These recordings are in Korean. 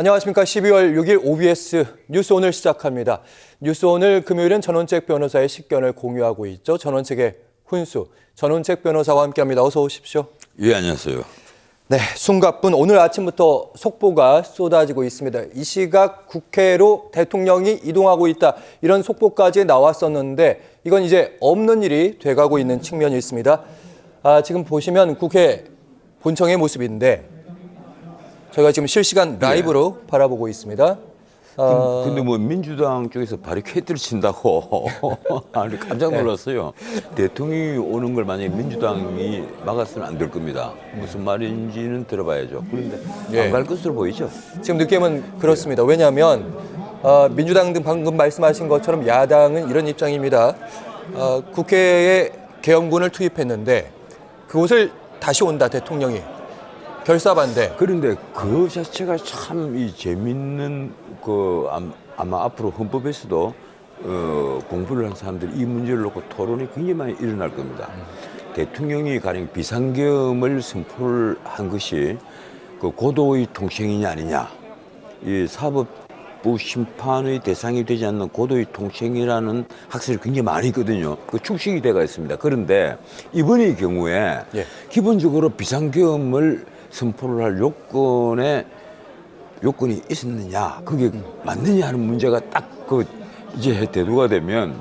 안녕하십니까. 12월 6일 OBS 뉴스 오늘 시작합니다. 뉴스 오늘 금요일은 전원책 변호사의 식견을 공유하고 있죠. 전원책의 훈수, 전원책 변호사와 함께합니다. 어서 오십시오. 예, 안녕하세요. 네, 숨가쁜 오늘 아침부터 속보가 쏟아지고 있습니다. 이 시각 국회로 대통령이 이동하고 있다. 이런 속보까지 나왔었는데 이건 이제 없는 일이 돼가고 있는 측면이 있습니다. 지금 보시면 국회 본청의 모습인데 저희가 지금 실시간 라이브로 바라보고 있습니다. 근데 뭐 민주당 쪽에서 바리케이트를 친다고 아주 깜짝 놀랐어요. 대통령이 오는 걸 만약에 민주당이 막았으면 안 될 겁니다. 무슨 말인지는 들어봐야죠. 그런데 안 갈 것으로 보이죠. 지금 느낌은 그렇습니다. 왜냐하면 민주당 등 방금 말씀하신 것처럼 야당은 이런 입장입니다. 국회에 계엄군을 투입했는데 그곳을 다시 온다, 대통령이. 결사반대. 그런데 그 자체가 참 이 재밌는 아마 앞으로 헌법에서도 공부를 한 사람들이 이 문제를 놓고 토론이 굉장히 많이 일어날 겁니다. 대통령이 가령 비상계엄을 선포를 한 것이 그 고도의 통행이냐 아니냐, 이 사법부 심판의 대상이 되지 않는 고도의 통행이라는 학설이 굉장히 많이 있거든요. 그 축식이 돼가 있습니다. 그런데 이번의 경우에 기본적으로 비상계엄을 선포를 할 요건이 있었느냐, 그게 맞느냐 하는 문제가 딱 이제 대두가 되면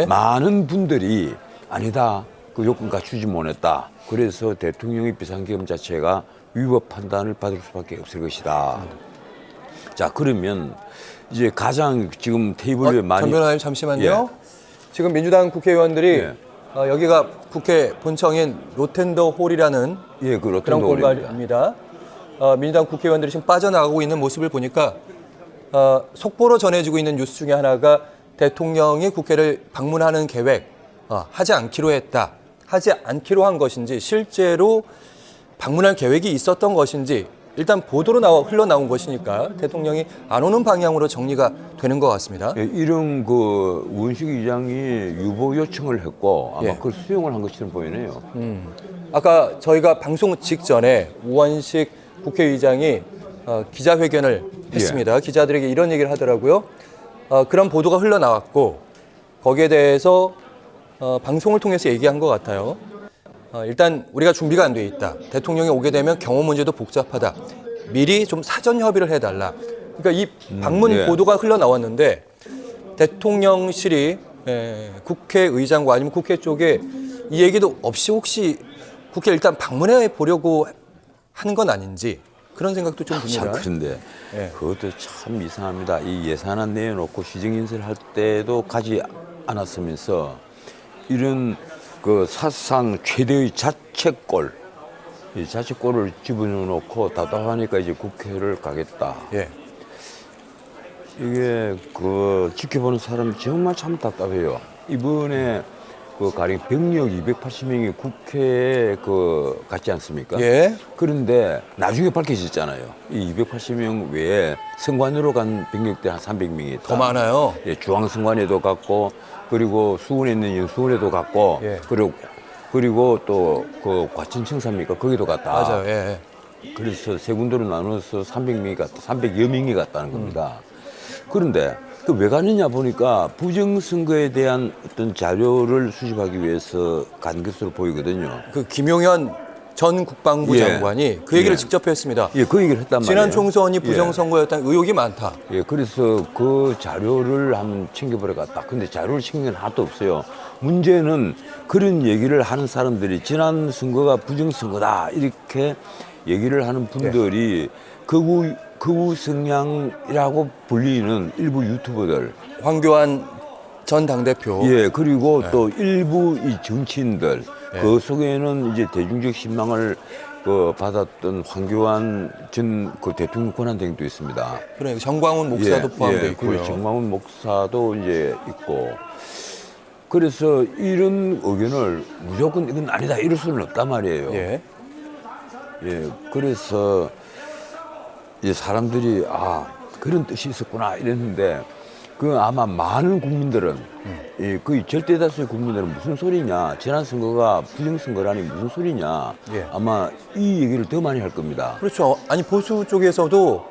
많은 분들이 아니다, 그 요건 갖추지 못했다. 그래서 대통령의 비상계엄 자체가 위법 판단을 받을 수밖에 없을 것이다. 자, 그러면 이제 가장 지금 테이블 위에 많이. 전 변호사님 잠시만요. 지금 민주당 국회의원들이 여기가 국회 본청인 로텐더 홀이라는 그런 공간입니다. 민주당 국회의원들이 지금 빠져나가고 있는 모습을 보니까 속보로 전해지고 있는 뉴스 중에 하나가 대통령이 국회를 방문하는 계획 하지 않기로 했다. 하지 않기로 한 것인지 실제로 방문할 계획이 있었던 것인지 일단 보도로 흘러나온 것이니까 대통령이 안 오는 방향으로 정리가 되는 것 같습니다. 이런 우원식 의장이 유보 요청을 했고 아마 그걸 수용을 한 것처럼 보이네요. 아까 저희가 방송 직전에 우원식 국회의장이 기자회견을 했습니다. 기자들에게 이런 얘기를 하더라고요. 그런 보도가 흘러나왔고 거기에 대해서 방송을 통해서 얘기한 것 같아요. 일단 우리가 준비가 안 돼 있다. 대통령이 오게 되면 경호 문제도 복잡하다. 미리 좀 사전 협의를 해달라. 그러니까 이 방문 보도가 흘러나왔는데 대통령실이 국회의장과 아니면 국회 쪽에 이 얘기도 없이 혹시 국회 일단 방문해 보려고 하는 건 아닌지 그런 생각도 좀 듭니다. 그런데 그것도 참 이상합니다. 이 예산안 내놓고 시정인사를 할 때도 가지 않았으면서 이런 사상 최대의 자책골, 이 자책골을 집어넣고 답답하니까 이제 국회를 가겠다. 이게 지켜보는 사람이 정말 참 답답해요. 이번에 가령 병력 280명이 국회에 갔지 않습니까? 그런데 나중에 밝혀졌잖아요. 이 280명 외에 선관으로 간 병력들 한 300명이 있다. 더 많아요. 중앙선관에도 갔고, 그리고 수원에 있는 연수원에도 갔고, 그리고 또 과천청사입니까? 거기도 갔다. 맞아요. 그래서 세 군데로 나눠서 300명이 갔다, 300여 명이 갔다는 겁니다. 그런데 왜 가느냐 보니까 부정선거에 대한 어떤 자료를 수집하기 위해서 간 것으로 보이거든요. 김용현 전 국방부 장관이 그 얘기를 직접 했습니다. 그 얘기를 했단 말이에요. 지난 총선이 부정선거였다는 의혹이 많다. 그래서 그 자료를 한번 챙겨보러 갔다. 근데 자료를 챙긴 건 하나도 없어요. 문제는 그런 얘기를 하는 사람들이 지난 선거가 부정선거다 이렇게 얘기를 하는 분들이 극우 성향이라고 불리는 일부 유튜버들, 황교안 전 당대표, 그리고 또 일부 이 정치인들, 그 속에는 이제 대중적 신망을 받았던 황교안 전 대통령 권한대행도 있습니다. 그러니까 정광훈 목사도 포함되어 있고요. 정광훈 목사도 이제 있고. 그래서 이런 의견을 무조건 이건 아니다 이럴 수는 없단 말이에요. 그래서 이제 사람들이 그런 뜻이 있었구나 이랬는데 아마 많은 국민들은 거의 절대 다수의 국민들은 무슨 소리냐, 지난 선거가 부정선거라니 무슨 소리냐, 아마 이 얘기를 더 많이 할 겁니다. 그렇죠. 아니 보수 쪽에서도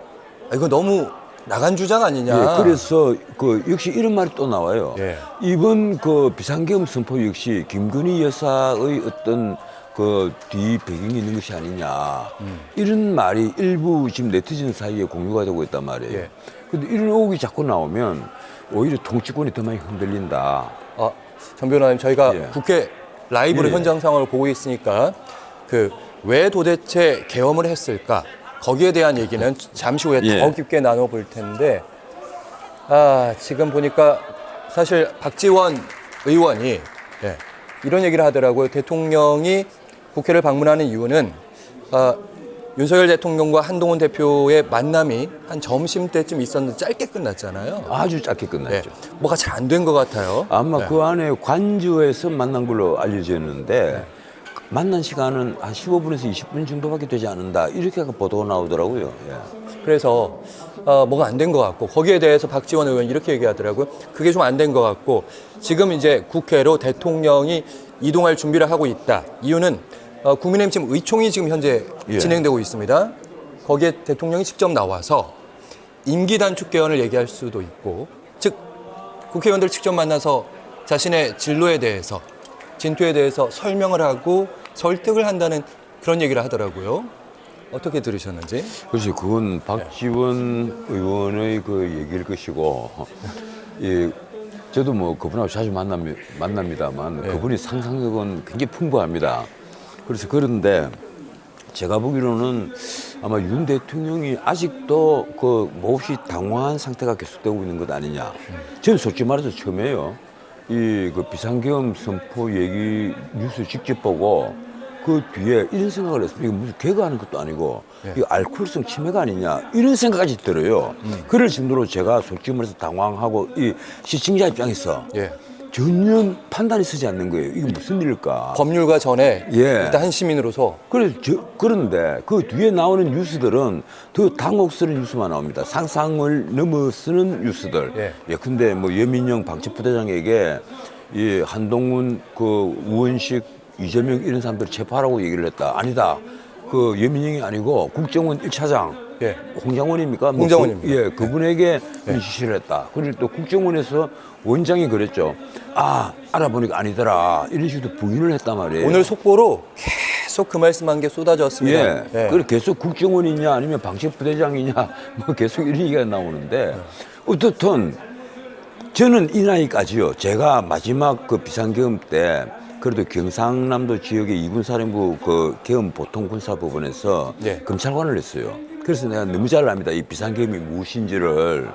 이거 너무 나간 주장 아니냐. 예, 그래서 그 역시 이런 말이 또 나와요. 예. 이번 그 비상계엄 선포 역시 김건희 여사의 어떤 그 뒤 배경이 있는 것이 아니냐. 이런 말이 일부 지금 네티즌 사이에 공유가 되고 있단 말이에요. 예. 근데 이런 의혹이 자꾸 나오면 오히려 통치권이 더 많이 흔들린다. 정 변호사님, 저희가 예. 국회 라이브로 예. 현장 상황을 보고 있으니까 그 왜 도대체 계엄을 했을까? 거기에 대한 얘기는 잠시 후에 예. 더 깊게 나눠볼 텐데, 지금 보니까 사실 박지원 의원이 이런 얘기를 하더라고요. 대통령이 국회를 방문하는 이유는 윤석열 대통령과 한동훈 대표의 만남이 한 점심때쯤 있었는데 짧게 끝났잖아요. 아주 짧게 끝났죠. 뭐가 잘 안 된 것 같아요. 아마 그 안에 관저에서 만난 걸로 알려져 있는데 만난 시간은 한 15분에서 20분 정도밖에 되지 않는다. 이렇게 보도가 나오더라고요. 예. 그래서 뭐가 안 된 것 같고, 거기에 대해서 박지원 의원 이렇게 얘기하더라고요. 그게 좀 안 된 것 같고, 지금 이제 국회로 대통령이 이동할 준비를 하고 있다. 이유는 국민의힘 지금 의총이 지금 현재 예. 진행되고 있습니다. 거기에 대통령이 직접 나와서 임기 단축 개헌을 얘기할 수도 있고, 즉 국회의원들 직접 만나서 자신의 진로에 대해서, 진퇴에 대해서 설명을 하고 설득을 한다는 그런 얘기를 하더라고요. 어떻게 들으셨는지? 그렇지. 그건 박지원 의원의 그 얘기일 것이고, 예, 저도 뭐 그분하고 자주 만납니다만 그분이 상상력은 굉장히 풍부합니다. 그래서 그런데 제가 보기로는 아마 윤 대통령이 아직도 그 몹시 당황한 상태가 계속되고 있는 것 아니냐. 저는 솔직히 말해서 처음에요. 이 그 비상계엄 선포 얘기 뉴스 직접 보고 그 뒤에 이런 생각을 했어요. 이거 무슨 개그하는 것도 아니고 이거 알코올성 치매가 아니냐 이런 생각까지 들어요. 그럴 정도로 제가 솔직히 말해서 당황하고 이 시청자 입장에서 전혀 판단이 서지 않는 거예요. 이게 무슨 일일까? 법률가 전에 예. 일단 한 시민으로서 그런데 그 뒤에 나오는 뉴스들은 더 당혹스러운 뉴스만 나옵니다. 상상을 넘어서는 뉴스들. 예. 근데 뭐 여민영 방첩부대장에게 이 한동훈 그 우원식 이재명 이런 사람들 체포하라고 얘기를 했다. 아니다. 그 여민영이 아니고 국정원 1차장. 홍장원입니까? 홍장원입니다. 그분에게 지시를 했다. 그리고 또 국정원에서 원장이 그랬죠. 알아보니까 아니더라. 이런 식으로 부인을 했단 말이에요. 오늘 속보로 계속 그 말씀한 게 쏟아졌습니다. 그리고 계속 국정원이냐 아니면 방첩부대장이냐 뭐 계속 이런 얘기가 나오는데 어떻든 저는 이 나이까지요. 제가 마지막 그 비상계엄 때 그래도 경상남도 지역의 2군 사령부 그 계엄 보통군사법원에서 검찰관을 했어요. 그래서 내가 너무 잘 압니다. 이 비상계엄이 무엇인지를.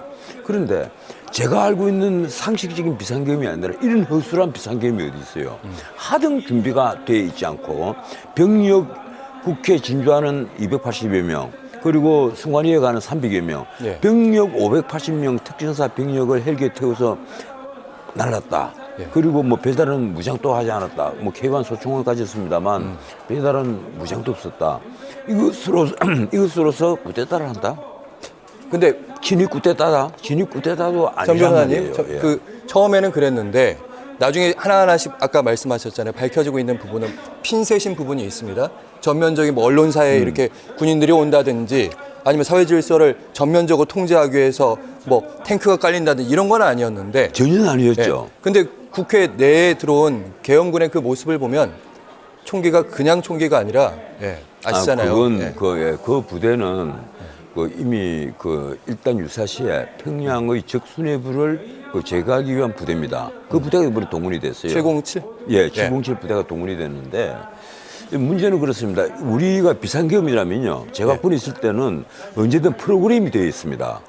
그런데 제가 알고 있는 상식적인 비상계엄이 아니라 이런 허술한 비상계엄이 어디 있어요. 하등 준비가 돼 있지 않고 병력 국회 진주하는 280여 명 그리고 승관위에 가는 300여 명 병력 580명 특전사 병력을 헬기에 태워서 날랐다. 그리고 뭐 배달은 무장도 하지 않았다. 뭐 K1 소총을 가졌습니다만 배달은 무장도 없었다. 이것으로서 쿠데타를 한다. 근데 진입 쿠데타다. 진입 쿠데타도 정 아니란 변호사님, 말이에요. 그 처음에는 그랬는데 나중에 하나하나씩 아까 말씀하셨잖아요. 밝혀지고 있는 부분은 핀셋인 부분이 있습니다. 전면적인 뭐 언론사에 이렇게 군인들이 온다든지 아니면 사회 질서를 전면적으로 통제하기 위해서 뭐 탱크가 깔린다든지 이런 건 아니었는데 전혀 아니었죠. 근데 국회 내에 들어온 계엄군의 그 모습을 보면 총기가 그냥 총기가 아니라 아시잖아요. 그건 그 부대는 그 이미 그 일단 유사시에 평양의 적수뇌부를 그 제거하기 위한 부대입니다. 그 부대가 이번에 동원이 됐어요. 707? 707 부대가 동원이 됐는데 문제는 그렇습니다. 우리가 비상계엄이라면요. 제가 군에 있을 때는 언제든 프로그램이 되어 있습니다.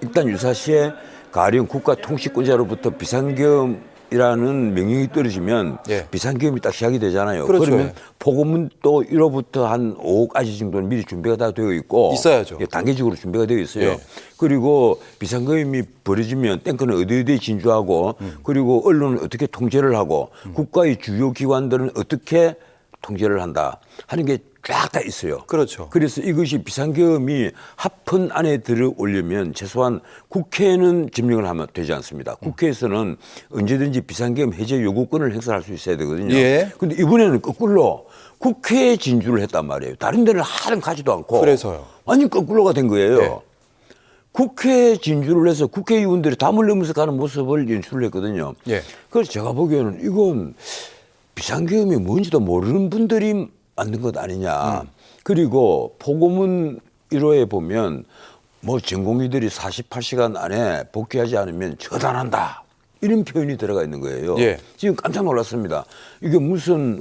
일단 유사시에 가령 국가통치권자로부터 비상계엄이라는 명령이 떨어지면 비상계엄이 딱 시작이 되잖아요. 그렇죠. 그러면 포고문 또 1호부터 한 5호까지 정도는 미리 준비가 다 되어 있고 있어야죠. 단계적으로 준비가 되어 있어요. 그리고 비상계엄이 벌어지면 탱크는 어디에 진주하고 그리고 언론은 어떻게 통제를 하고 국가의 주요 기관들은 어떻게 통제를 한다 하는 게 쫙 다 있어요. 그렇죠. 그래서 이것이 비상계엄이 합헌 안에 들어오려면 최소한 국회는 점령을 하면 되지 않습니다. 국회에서는 언제든지 비상계엄 해제 요구권을 행사할 수 있어야 되거든요. 그런데 이번에는 거꾸로 국회에 진주를 했단 말이에요. 다른 데는 하등 가지도 않고. 그래서요. 완전 거꾸로가 된 거예요. 국회 진주를 해서 국회의원들이 담을 넘어서 가는 모습을 연출을 했거든요. 예. 그래서 제가 보기에는 이건 비상계엄이 뭔지도 모르는 분들이 만든 것 아니냐. 그리고 포고문 1호에 보면 뭐 전공의들이 48시간 안에 복귀하지 않으면 처단한다. 이런 표현이 들어가 있는 거예요. 예. 지금 깜짝 놀랐습니다. 이게 무슨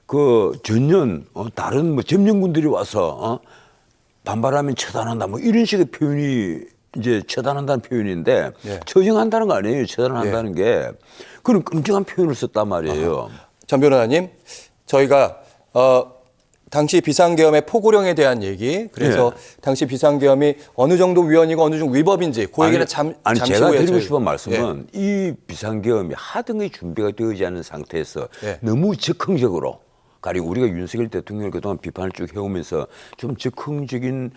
그 전년 다른 뭐 점령군들이 와서 반발하면 처단한다. 뭐 이런 식의 표현이 이제 처단한다는 표현인데 예. 처형한다는 거 아니에요. 처단한다는 게 그런 끔찍한 표현을 썼단 말이에요. 전 변호사님, 저희가 당시 비상계엄의 포고령에 대한 얘기, 그래서 당시 비상계엄이 어느 정도 위헌이고 어느 정도 위법인지 그 얘기는 잠시 제가 후에 드리고 저희- 싶은 말씀은 이 비상계엄이 하등의 준비가 되어지 않은 상태에서 예. 너무 적극적으로 가령 우리가 윤석열 대통령을 그동안 비판을 쭉 해오면서 좀 적극적인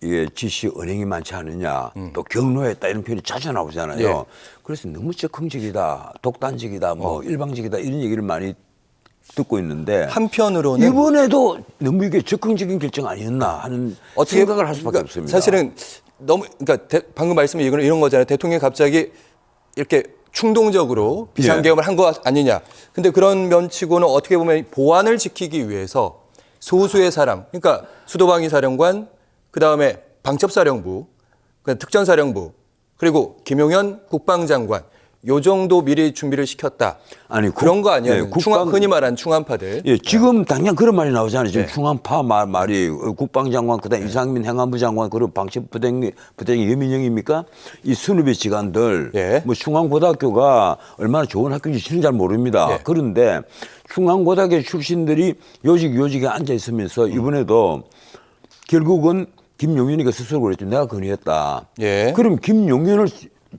이게 지시 언행이 많지 않느냐, 또 경로했다 이런 표현이 자주 나오잖아요. 예. 그래서 너무 적극적이다, 독단적이다, 뭐 일방적이다 이런 얘기를 많이 듣고 있는데 한편으로는 이번에도 너무 이게 적극적인 결정 아니었나 하는 생각을 할 수밖에 그러니까 없습니다. 사실은 너무 그러니까 방금 말씀이 이런 거잖아요. 대통령이 갑자기 이렇게 충동적으로 비상계엄을 한 거 아니냐. 근데 그런 면치고는 어떻게 보면 보안을 지키기 위해서 소수의 사람, 그러니까 수도방위 사령관, 그다음에 방첩사령부, 특전사령부, 그리고 김용현 국방장관 요 정도 미리 준비를 시켰다. 아니, 그런 거 아니에요? 네, 국방- 흔히 말하는 충암파들. 예, 지금 당장 그런 말이 나오잖아요. 지금 네. 충암파 말이 국방장관, 그다음 이상민 행안부 장관, 그리고 방첩부대장이 여민영입니까? 이 순위배 지관들, 예. 뭐 충암고등학교가 얼마나 좋은 학교인지 저는 잘 모릅니다. 예. 그런데 충암고등학교 출신들이 요직에 앉아 있으면서 이번에도 결국은 김용현이가 스스로 그랬죠. 내가 건의했다. 예. 그럼 김용현을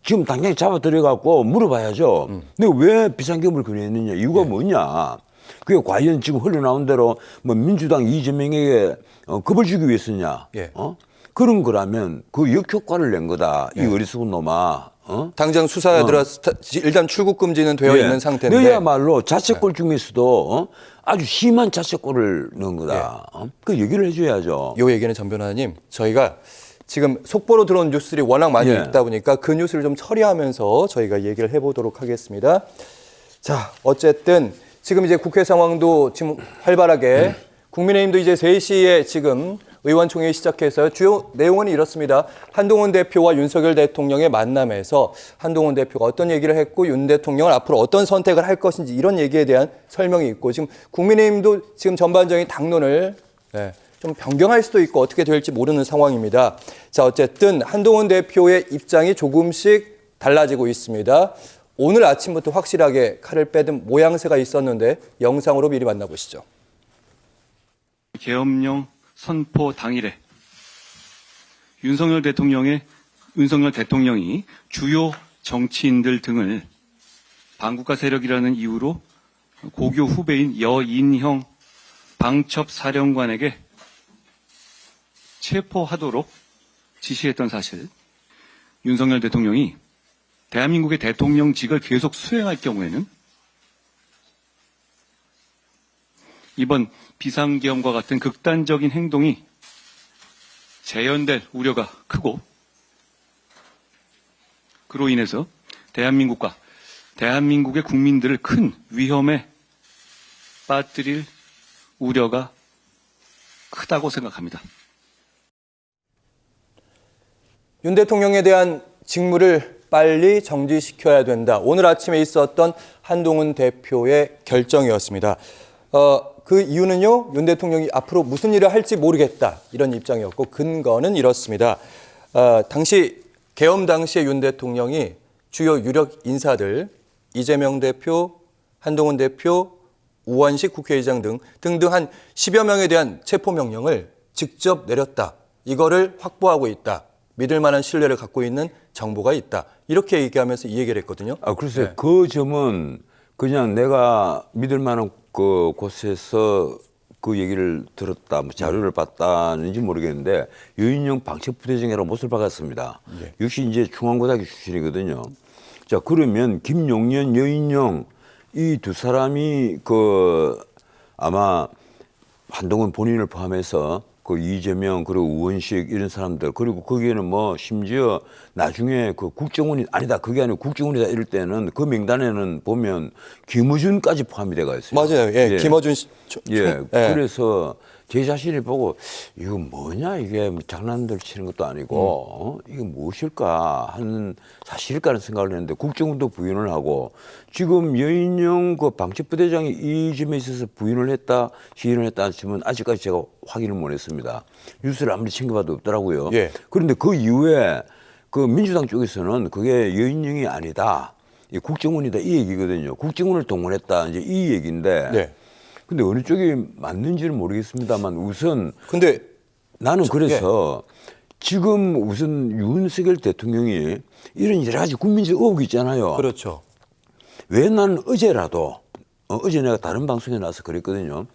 지금 당장 잡아 들여갖고 물어봐야죠. 내가 왜 비상계엄을 건의했느냐, 이유가 뭐냐. 그게 과연 지금 흘러나온 대로 뭐 민주당 이재명에게 겁을 주기 위해서냐. 예. 그런 거라면 그 역효과를 낸 거다. 이 어리석은 놈아. 당장 수사에 들어서 일단 출국 금지는 되어 예. 있는 상태인데. 너야말로 자책골 중에서도 아주 심한 자책골을 넣은 거다. 그 얘기를 해줘야죠. 요 얘기는 전 변호사님, 저희가 지금 속보로 들어온 뉴스들이 워낙 많이 예. 있다 보니까 그 뉴스를 좀 처리하면서 저희가 얘기를 해보도록 하겠습니다. 자, 어쨌든 지금 이제 국회 상황도 지금 활발하게 국민의힘도 이제 3시에 지금 의원총회 시작해서 주요 내용은 이렇습니다. 한동훈 대표와 윤석열 대통령의 만남에서 한동훈 대표가 어떤 얘기를 했고 윤 대통령은 앞으로 어떤 선택을 할 것인지 이런 얘기에 대한 설명이 있고 지금 국민의힘도 지금 전반적인 당론을 좀 변경할 수도 있고 어떻게 될지 모르는 상황입니다. 자, 어쨌든 한동훈 대표의 입장이 조금씩 달라지고 있습니다. 오늘 아침부터 확실하게 칼을 빼든 모양새가 있었는데 영상으로 미리 만나보시죠. 계엄령 선포 당일에 윤석열 대통령이 주요 정치인들 등을 반국가 세력이라는 이유로 고교 후배인 여인형 방첩사령관에게 체포하도록 지시했던 사실, 윤석열 대통령이 대한민국의 대통령직을 계속 수행할 경우에는 이번 비상계엄과 같은 극단적인 행동이 재현될 우려가 크고, 그로 인해서 대한민국과 대한민국의 국민들을 큰 위험에 빠뜨릴 우려가 크다고 생각합니다. 윤 대통령에 대한 직무를 빨리 정지시켜야 된다. 오늘 아침에 있었던 한동훈 대표의 결정이었습니다. 그 이유는요, 윤 대통령이 앞으로 무슨 일을 할지 모르겠다. 이런 입장이었고, 근거는 이렇습니다. 계엄 당시에 윤 대통령이 주요 유력 인사들, 이재명 대표, 한동훈 대표, 우원식 국회의장 등등 한 10여 명에 대한 체포명령을 직접 내렸다. 이거를 확보하고 있다. 믿을 만한 신뢰를 갖고 있는 정보가 있다. 이렇게 얘기하면서 이 얘기를 했거든요. 글쎄요. 네. 그 점은 그냥 내가 믿을 만한 그 곳에서 그 얘기를 들었다, 뭐 자료를 봤다는지 모르겠는데 여인영 방첩부대장이라고 못을 박았습니다. 예. 역시 이제 중앙고등학교 출신이거든요. 자, 그러면 김용현, 여인영 이 두 사람이 아마 한동훈 본인을 포함해서 그 이재명 그리고 우원식 이런 사람들 그리고 거기에는 뭐 심지어 나중에 그 국정원이 아니다 그게 아니고 국정원이다 이럴 때는 그 명단에는 보면 김어준까지 포함이 돼가 있어요. 맞아요. 예, 김어준 씨. 예, 그래서 제 자신을 보고 이거 뭐냐 이게 뭐 장난들 치는 것도 아니고 이게 무엇일까 하는 사실일까 하는 생각을 했는데 국정원도 부인을 하고 지금 여인영 그 방첩부대장이 이 점에 있어서 부인을 했다 시인을 했다 하시면 아직까지 제가 확인을 못했습니다. 뉴스를 아무리 챙겨봐도 없더라고요. 예. 그런데 그 이후에 그 민주당 쪽에서는 그게 여인영이 아니다. 이 국정원이다 이 얘기거든요. 국정원을 동원했다 이제 이 얘기인데 네. 근데 어느 쪽이 맞는지는 모르겠습니다만 우선 근데 나는 그래서 지금 우선 윤석열 대통령이 이런 여러 가지 국민적 의혹이 있잖아요. 그렇죠. 왜 나는 어제라도 어제 내가 다른 방송에 나와서 그랬거든요.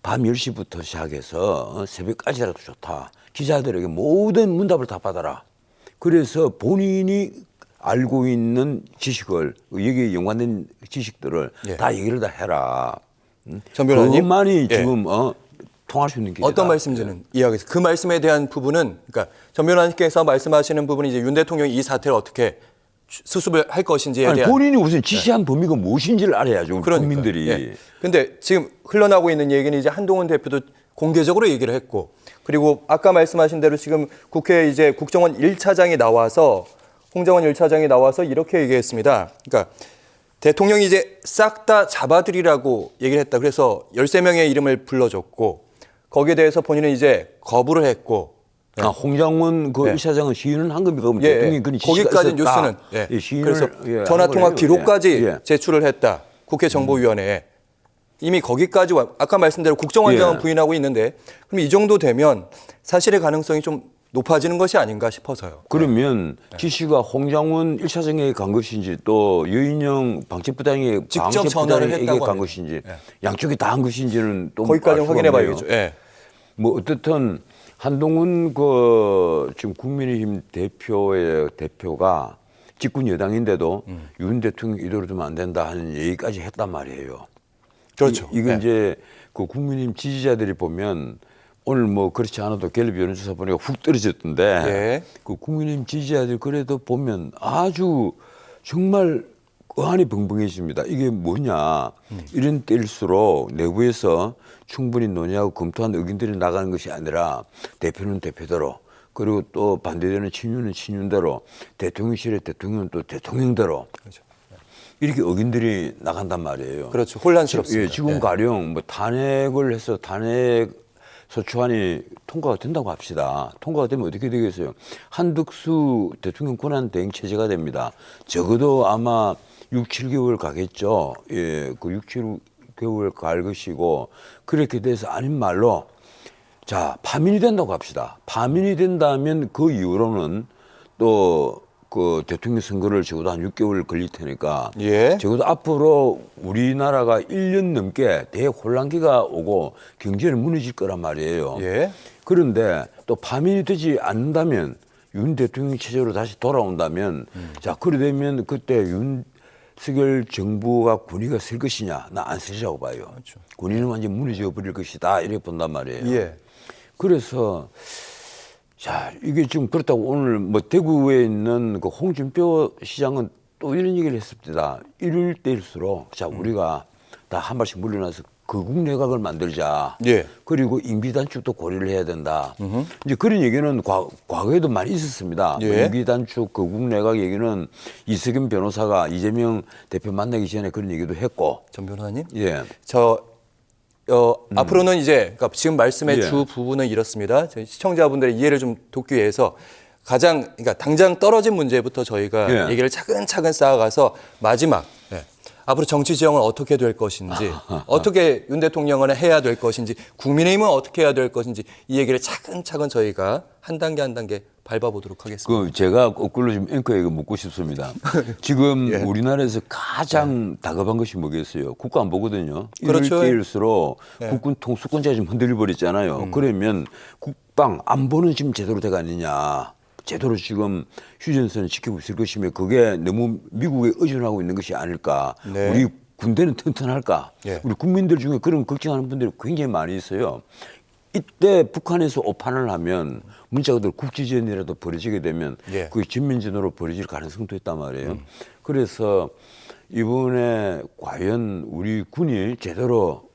밤 10시부터 시작해서 새벽까지라도 좋다. 기자들에게 모든 문답을 다 받아라. 그래서 본인이 알고 있는 지식을 여기에 연관된 지식들을 예. 다 얘기를 다 해라. 전 변호사님. 그것만이 예. 지금 통할 수 있는 길이다. 어떤 말씀인지는 이해하겠습니다. 그 말씀에 대한 부분은 그러니까 전 변호사님께서 말씀하시는 부분이 이제 윤 대통령이 이 사태를 어떻게 수습을 할 것인지에 아니, 대한 본인이 우선 지시한 범위가 무엇인지를 알아야죠. 그러니까요. 국민들이. 예. 근데 지금 흘러나오고 있는 얘기는 이제 한동훈 대표도 공개적으로 얘기를 했고 그리고 아까 말씀하신 대로 지금 국회에 이제 국정원 1차장이 나와서 홍정원 1차장이 나와서 이렇게 얘기했습니다. 그러니까 대통령이 이제 싹 다 잡아들이라고 얘기를 했다. 그래서 13명의 이름을 불러줬고 거기에 대해서 본인은 이제 거부를 했고 홍장원 그 예. 1차장은 시인은 한 겁니까? 그럼 예, 대통령이 그런 지시가 거기까지 있었다. 뉴스는 예, 시인을, 그래서 예, 전화 한 통화 거네요. 기록까지 예. 예. 제출을 했다. 국회 정보위원회에 이미 거기까지 아까 말씀대로 국정원장은 예. 부인하고 있는데 그럼 이 정도 되면 사실의 가능성이 좀 높아지는 것이 아닌가 싶어서요. 그러면 지시가 홍장원 1차장에게 간 것인지 또 여인영 방첩부장에게 직접 전화를 했다고 간 하네요. 것인지 양쪽이 다 한 것인지는 또 거기까지는 알 수가 확인해 없네요. 봐야겠죠. 예. 뭐 어떻든 한동훈 그 지금 국민의힘 대표가 집권 여당인데도 윤 대통령 이대로 두면 안 된다 하는 얘기까지 했단 말이에요. 그렇죠. 이건 예. 이제 그 국민의힘 지지자들이 보면 오늘 뭐 그렇지 않아도 갤럽 여론조사 보니까 훅 떨어졌던데 예. 그 국민의힘 지지자들 그래도 보면 아주 정말 의안이 벙벙해집니다. 이게 뭐냐. 이런 때일수록 내부에서 충분히 논의하고 검토한 의견들이 나가는 것이 아니라 대표는 대표대로 그리고 또 반대되는 친윤은 친윤대로 대통령실의 대통령은 또 대통령대로 그렇죠. 이렇게 의견들이 나간단 말이에요. 그렇죠. 혼란스럽습니다. 예, 지금 예. 가령 뭐 탄핵을 해서 탄핵 소추안이 통과가 된다고 합시다. 통과가 되면 어떻게 되겠어요? 한덕수 대통령 권한 대행 체제가 됩니다. 적어도 아마 6, 7개월 가겠죠. 예, 그 6, 7개월 갈 것이고 그렇게 돼서 아닌 말로 자, 파면이 된다고 합시다. 파면이 된다면 그 이후로는 또 그 대통령 선거를 적어도 한 6개월 걸릴 테니까 예. 적어도 앞으로 우리나라가 1년 넘게 대혼란기가 오고 경제는 무너질 거란 말이에요. 예. 그런데 또 파면이 되지 않는다면 윤 대통령 체제로 다시 돌아온다면 자, 그래 되면 그때 윤석열 정부가 군의가 쓸 것이냐? 나 안 쓰리라고 봐요. 그렇죠. 군의는 완전 무너져 버릴 것이다. 이렇게 본단 말이에요. 예. 그래서 자, 이게 지금 그렇다고 오늘 뭐 대구에 있는 그 홍준표 시장은 또 이런 얘기를 했습니다. 이럴 때일수록 자, 우리가 다 한 발씩 물러나서 거국 내각을 만들자. 예. 그리고 임기단축도 고려를 해야 된다. 이제 그런 얘기는 과거에도 많이 있었습니다. 예. 뭐 임기단축, 거국 내각 얘기는 이석연 변호사가 이재명 대표 만나기 전에 그런 얘기도 했고. 전 변호사님. 예. 앞으로는 이제 그러니까 지금 말씀의 예. 주 부분은 이렇습니다. 저희 시청자분들의 이해를 좀 돕기 위해서 가장 그러니까 당장 떨어진 문제부터 저희가 예. 얘기를 차근차근 쌓아가서 마지막 앞으로 정치 지형은 어떻게 될 것인지 어떻게 윤 대통령은 해야 될 것인지 국민의힘은 어떻게 해야 될 것인지 이 얘기를 차근차근 저희가 한 단계 한 단계 밟아보도록 하겠습니다. 그 제가 거꾸로 좀 앵커에게 묻고 싶습니다. 지금 예. 우리나라에서 가장 다급한 것이 뭐겠어요? 국가 안 보거든요. 그렇죠. 이럴 때일수록 예. 국군 통수권자가 좀 흔들려 버렸잖아요. 그러면 국방 안보는 지금 제대로 돼가 아니냐. 제대로 지금 휴전선을 지키고 있을 것이며 그게 너무 미국에 의존하고 있는 것이 아닐까. 네. 우리 군대는 튼튼할까. 예. 우리 국민들 중에 그런 걱정하는 분들이 굉장히 많이 있어요. 이때 북한에서 오판을 하면 문자 그대로 국지전이라도 벌어지게 되면 예. 그 전면전으로 벌어질 가능성도 있단 말이에요. 그래서 이번에 과연 우리 군이 제대로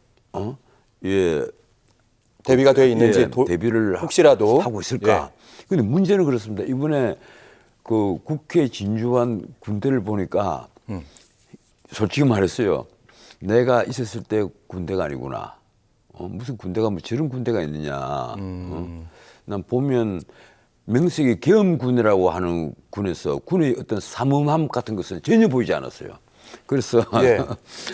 예, 대비가 되어 있는지 예, 대비를 혹시라도 하고 있을까? 근데 문제는 그렇습니다. 이번에 그 국회 진주한 군대를 보니까 솔직히 말했어요. 내가 있었을 때 군대가 아니구나. 무슨 군대가 뭐 저런 군대가 있느냐. 난 보면 명색이 계엄군이라고 하는 군에서 군의 어떤 삼엄함 같은 것은 전혀 보이지 않았어요. 그래서 예.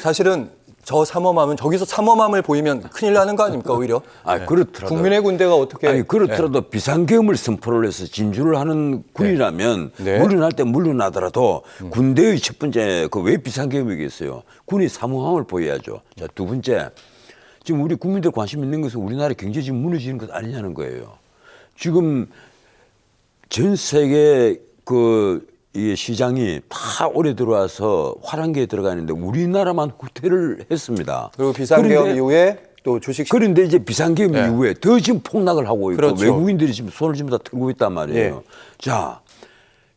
사실은 저 삼엄함은 저기서 삼엄함을 보이면 큰일 나는 거 아닙니까 오히려? 아, 그렇더라도 국민의 군대가 어떻게? 아니 그렇더라도 비상계엄을 선포를 해서 진주를 하는 군이라면 네. 물러날 때 물러나더라도 군대의 첫 번째 그 왜 비상계엄이겠어요? 군이 사모함을 보여야죠. 자, 두 번째 지금 우리 국민들 관심 있는 것은 우리나라 경제 지금 무너지는 것 아니냐는 거예요. 지금 전 세계 이 시장이 다 올해 들어와서 화랑기에 들어가 있는데 우리나라만 후퇴를 했습니다. 그리고 비상계엄 그런데 이후에 또 주식 그런데 이제 비상계엄 네. 이후에 더 지금 폭락을 하고 있고 그렇죠. 외국인들이 지금 손을 지금 다 들고 있단 말이에요. 예. 자,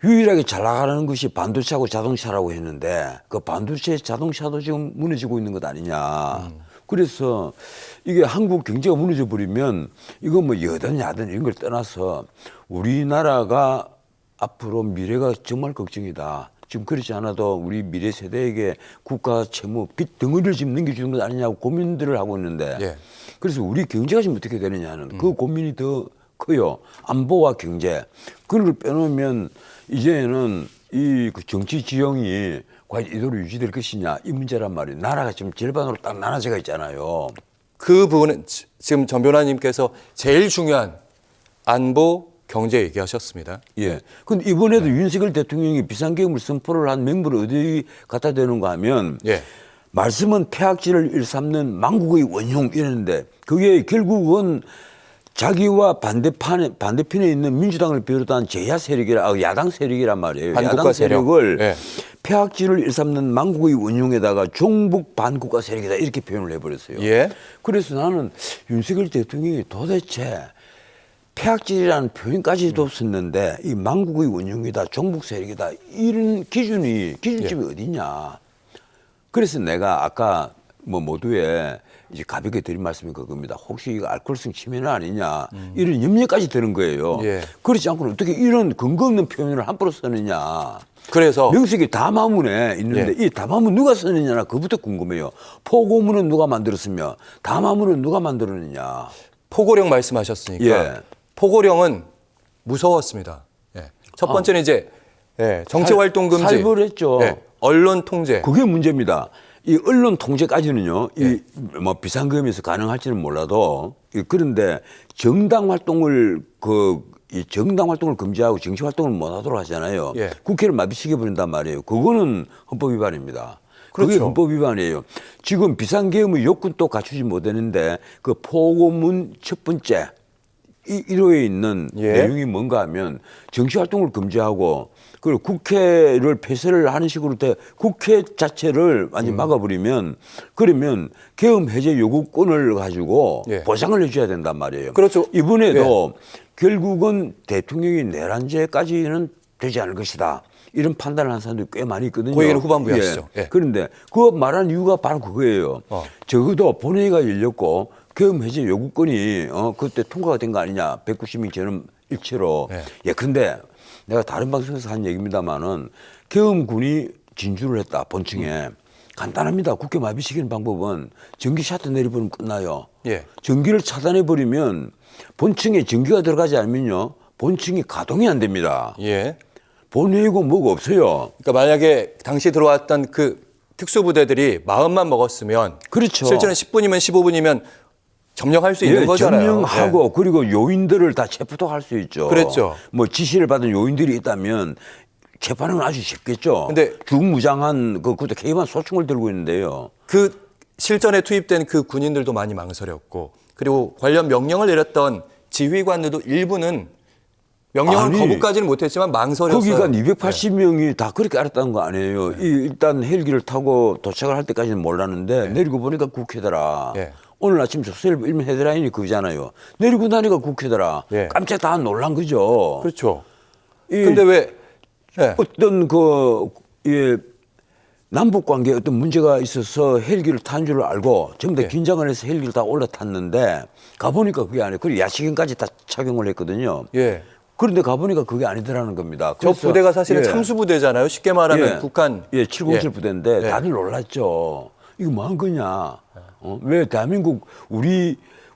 유일하게 잘 나가는 것이 반도체하고 자동차라고 했는데 그 반도체 자동차도 지금 무너지고 있는 것 아니냐. 그래서 이게 한국 경제가 무너져 버리면 이거 뭐 여든 야든 이런 걸 떠나서 우리나라가 앞으로 미래가 정말 걱정이다. 지금 그렇지 않아도 우리 미래 세대에게 국가 채무 빚 덩어리를 지금 넘겨주는 것 아니냐고 고민들을 하고 있는데 예. 그래서 우리 경제가 지금 어떻게 되느냐는 그 고민이 더 커요. 안보와 경제. 그런 걸 빼놓으면 이제는 이 그 정치 지형이 과연 이대로 유지될 것이냐 이 문제란 말이에요. 나라가 지금 절반으로 딱 나눠져 있잖아요. 그 부분은 지금 전 변호사님께서 제일 중요한 안보 경제 얘기하셨습니다. 예. 근데 이번에도 윤석열 대통령이 비상계엄을 선포를 한 명분을 어디 갖다 대는가 하면 예. 말씀은 폐악질을 일삼는 망국의 원흉 이랬는데 그게 결국은 자기와 반대편에 있는 민주당을 비롯한 제야 세력이라 야당 세력이란 말이에요. 반국가 야당 세력. 세력을 예. 폐악질을 일삼는 망국의 원흉에다가 종북 반국가 세력이다 이렇게 표현을 해버렸어요. 예. 그래서 나는 윤석열 대통령이 도대체 폐악질이라는 표현까지도 썼는데 이 망국의 원흉이다, 종북 세력이다 이런 기준점이 어디냐. 그래서 내가 아까 뭐 모두에 이제 가볍게 드린 말씀이 그겁니다. 혹시 이거 알코올성 치매는 아니냐 이런 염려까지 드는 거예요. 예. 그렇지 않고는 어떻게 이런 근거 없는 표현을 함부로 쓰느냐. 그래서 명색이 담화문에 있는데 예. 이 담화문 누가 썼느냐나 그부터 궁금해요. 포고문은 누가 만들었으며 담화문은 누가 만들었느냐. 포고령 말씀하셨으니까 예. 포고령은 무서웠습니다. 예. 첫 번째는 이제 정치 활동 금지, 살벌했죠. 언론 통제. 그게 문제입니다. 이 언론 통제까지는요, 이 뭐 비상계엄에서 가능할지는 몰라도 그런데 정당 활동을 이 정당 활동을 금지하고 정치 활동을 못하도록 하잖아요. 예. 국회를 마비시켜 버린단 말이에요. 그거는 헌법 위반입니다. 그게 그렇죠. 헌법 위반이에요. 지금 비상계엄의 요건도 갖추지 못했는데 그 포고문 첫 번째 1호에 있는 예. 내용이 뭔가 하면 정치 활동을 금지하고 그리고 국회를 폐쇄를 하는 식으로 돼 국회 자체를 완전 막아버리면 그러면 계엄 해제 요구권을 가지고 예. 보장을 해줘야 된단 말이에요. 그렇죠. 이번에도 결국은 대통령이 내란죄까지는 되지 않을 것이다. 이런 판단을 한 사람들이 꽤 많이 있거든요. 그 얘기는 후반부에 하시죠. 예. 그런데 그 말한 이유가 바로 그거예요. 적어도 본회의가 열렸고 계엄 해제 요구권이 그때 통과가 된 거 아니냐. 190명 전원 일체로. 네. 예컨대 내가 다른 방송에서 한 얘기입니다만은 계엄군이 진주를 했다. 본청에. 간단합니다. 국회 마비시키는 방법은 전기 샤트 내려버리면 끝나요. 예. 전기를 차단해버리면 본청에 전기가 들어가지 않으면요. 본청이 가동이 안 됩니다. 예. 본회의고 뭐가 없어요. 그러니까 만약에 당시 들어왔던 그 특수부대들이 마음만 먹었으면 그렇죠. 실제는 10분이면 15분이면 점령할 수 있는 거잖아요. 점령하고 그리고 요인들을 다 체포도 할 수 있죠. 그랬죠. 뭐 지시를 받은 요인들이 있다면 체포하는 건 아주 쉽겠죠. 근데 중무장한 그것도 개입한 소총을 들고 있는데요. 그 실전에 투입된 그 군인들도 많이 망설였고 그리고 관련 명령을 내렸던 지휘관들도 일부는 명령을 아니, 거부까지는 못했지만 망설였어요. 거기가 280명이 다 그렇게 알았다는 거 아니에요. 일단 헬기를 타고 도착을 할 때까지는 몰랐는데 내리고 보니까 국회더라. 예. 오늘 아침 조선일보 일면 헤드라인이 그거잖아요. 내리고 나니까 국회더라. 예. 깜짝 다 놀란 거죠. 그렇죠. 이 근데 왜 예. 어떤 예, 남북 관계에 어떤 문제가 있어서 헬기를 탄 줄 알고 전부 다 예. 긴장을 해서 헬기를 다 올라탔는데 가보니까 그게 아니에요. 그리고 야식인까지 다 착용을 했거든요. 예. 그런데 가보니까 그게 아니더라는 겁니다. 저 그래서, 부대가 사실은 예. 참수부대잖아요. 쉽게 말하면 예. 북한. 예, 707 부대인데 예. 다들 놀랐죠. 이거 뭐 한 거냐? 왜 대한민국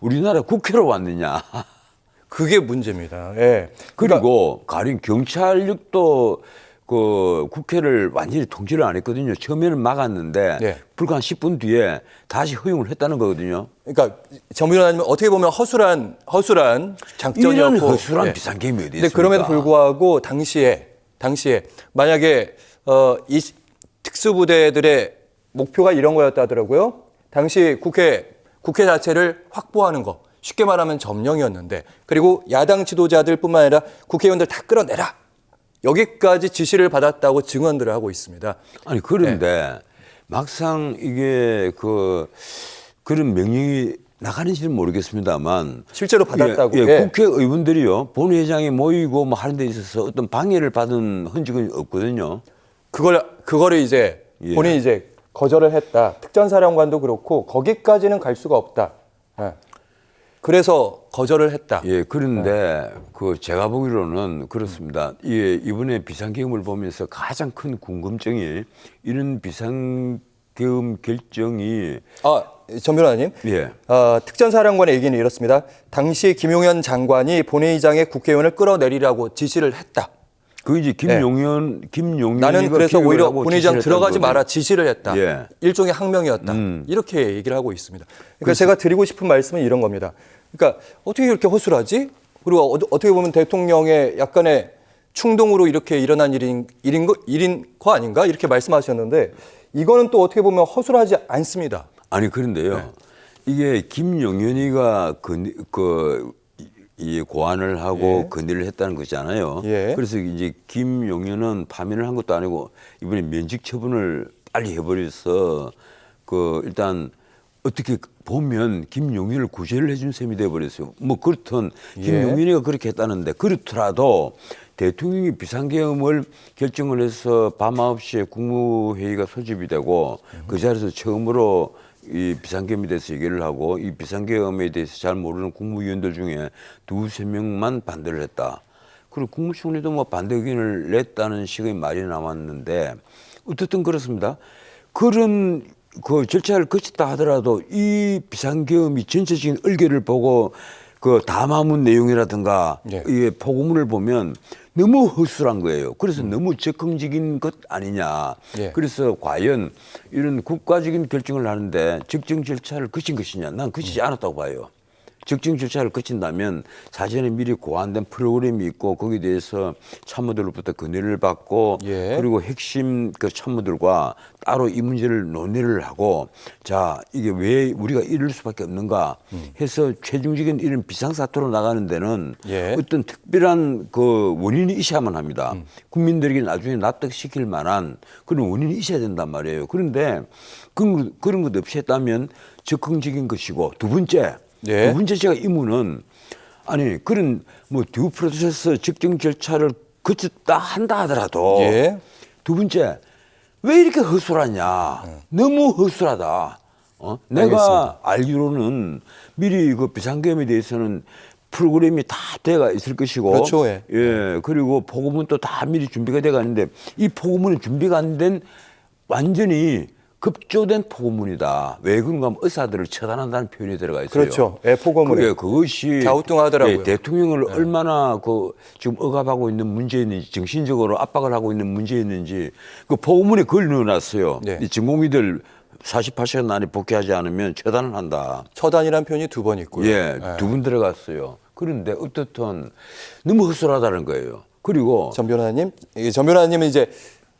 우리나라 국회로 왔느냐? 그게 문제입니다. 예. 그리고 가령 경찰력도 그 국회를 완전히 통제를 안 했거든요. 처음에는 막았는데 예. 불과 한 10분 뒤에 다시 허용을 했다는 거거든요. 그러니까 정 변호사님 어떻게 보면 허술한 작전이었고 이런 허술한 예. 비상계엄이 어디 근데 있습니까? 그럼에도 불구하고 당시에 만약에 이 특수부대들의 목표가 이런 거였다 하더라고요. 당시 국회 자체를 확보하는 거. 쉽게 말하면 점령이었는데 그리고 야당 지도자들뿐만 아니라 국회의원들 다 끌어내라. 여기까지 지시를 받았다고 증언들을 하고 있습니다. 아니 그런데 막상 이게 그런 명령이 나가는지는 모르겠습니다만 실제로 받았다고. 예, 예. 국회의원들이요 본회의장에 모이고 뭐 하는 데 있어서 어떤 방해를 받은 흔적은 없거든요. 그거를 이제 예. 본인이 이제 거절을 했다. 특전사령관도 그렇고 거기까지는 갈 수가 없다. 예. 그래서 거절을 했다. 예, 그런데 제가 보기로는 그렇습니다. 예, 이번에 비상계엄을 보면서 가장 큰 궁금증이 이런 비상계엄 결정이 정 변호사님. 예. 특전사령관의 얘기는 이렇습니다. 당시 김용현 장관이 본회의장에 국회의원을 끌어내리라고 지시를 했다. 그 이제 김용현이 나는 그래서 오히려 본회의장 들어가지 마라 지시를 했다. 예. 일종의 항명이었다. 이렇게 얘기를 하고 있습니다. 그러니까 제가 드리고 싶은 말씀은 이런 겁니다. 그러니까 어떻게 이렇게 허술하지? 그리고 어떻게 보면 대통령의 약간의 충동으로 이렇게 일어난 일인 거 아닌가? 이렇게 말씀하셨는데 이거는 또 어떻게 보면 허술하지 않습니다. 아니 그런데요. 이게 김용현이가 이 고안을 하고 예. 건의를 했다는 거잖아요. 예. 그래서 이제 김용현은 파면을 한 것도 아니고 이번에 면직 처분을 빨리 해버려서 일단 어떻게 보면 김용현을 구제를 해준 셈이 돼버렸어요. 뭐 그렇든 김용현이가 그렇게 했다는데 그렇더라도 대통령이 비상계엄을 결정을 해서 밤 9시에 국무회의가 소집이 되고 그 자리에서 처음으로 이 비상계엄에 대해서 얘기를 하고 이 비상계엄에 대해서 잘 모르는 국무위원들 중에 2~3명만 반대를 했다. 그리고 국무총리도 뭐 반대 의견을 냈다는 식의 말이 나왔는데 어쨌든 그렇습니다. 그런 절차를 거쳤다 하더라도 이 비상계엄이 전체적인 얼개를 보고 담화문 내용이라든가 예. 이 포고문을 보면 너무 허술한 거예요. 그래서 너무 적극적인 것 아니냐. 예. 그래서 과연 이런 국가적인 결정을 하는데 적정 절차를 거친 것이냐. 난 거치지 않았다고 봐요. 적정 절차를 거친다면 사전에 미리 고안된 프로그램이 있고 거기에 대해서 참모들로부터 건의를 받고 예. 그리고 핵심 참모들과 따로 이 문제를 논의를 하고 자 이게 왜 우리가 이럴 수밖에 없는가 해서 최종적인 이런 비상사태로 나가는 데는 예. 어떤 특별한 원인이 있어야만 합니다. 국민들에게 나중에 납득시킬 만한 그런 원인이 있어야 된단 말이에요. 그런데 그런 것 없이 했다면 적극적인 것이고 두 번째 제가 의문은 아니 그런 듀 프로세스 적정 절차를 거쳤다 한다 하더라도 예. 두 번째 왜 이렇게 허술하냐 너무 허술하다. 내가 알기로는 미리 비상계엄에 대해서는 프로그램이 다 돼가 있을 것이고 그렇죠. 예. 예 그리고 포고문도 다 미리 준비가 돼가 있는데 이 포고문은 준비가 안 된 완전히 급조된 포고문이다. 왜 그런가 하면 의사들을 처단한다는 표현이 들어가 있어요. 그렇죠. 예, 포고문에. 그것이 갸우뚱하더라고요. 예, 대통령을 얼마나 지금 억압하고 있는 문제였는지 정신적으로 압박을 하고 있는 문제였는지 포고문에 그걸 넣어놨어요. 네. 이 전공의들 48시간 안에 복귀하지 않으면 처단을 한다. 처단이라는 표현이 2번 있고요. 예, 2번 들어갔어요. 그런데 어떻든 너무 허술하다는 거예요. 그리고 정 변호사님은 이제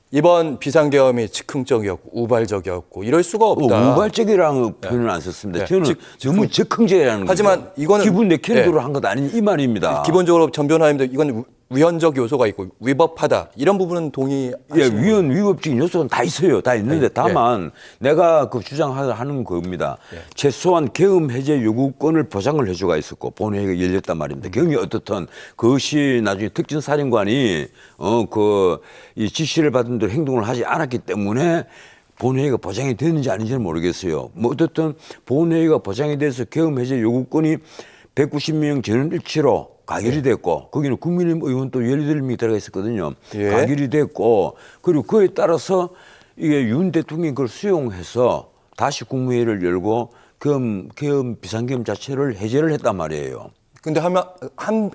이번 비상계엄이 즉흥적이었고 우발적이었고 이럴 수가 없다. 우발적이라는 표현은 안 썼습니다. 네. 저는 너무 적흥적이라는 하지만 거죠. 이거는 기분 내키는 대로 한 것 아닌 이 말입니다. 기본적으로 정 변호사님도 이건 위헌적 요소가 있고 위법하다 이런 부분은 동의하시는 예, 위법적인 요소는 다 있어요. 다 있는데 다만 내가 그 주장하는 겁니다. 최소한 계엄 해제 요구권을 보장을 해주가 있었고 본회의가 열렸단 말입니다. 계엄이 어떻든 그것이 나중에 특전사령관이 이 지시를 받은 대로 행동을 하지 않았기 때문에 본회의가 보장이 됐는지 아닌지는 모르겠어요. 뭐 어떻든 본회의가 보장이 돼서 계엄 해제 요구권이 190명 전원일치로 가결이 됐고 거기는 국민의힘 의원 또 18명이 들어가 있었거든요. 예. 가결이 됐고 그리고 그에 따라서 이게 윤 대통령이 그걸 수용해서 다시 국무회의를 열고 계엄 비상계엄 자체를 해제를 했단 말이에요. 근데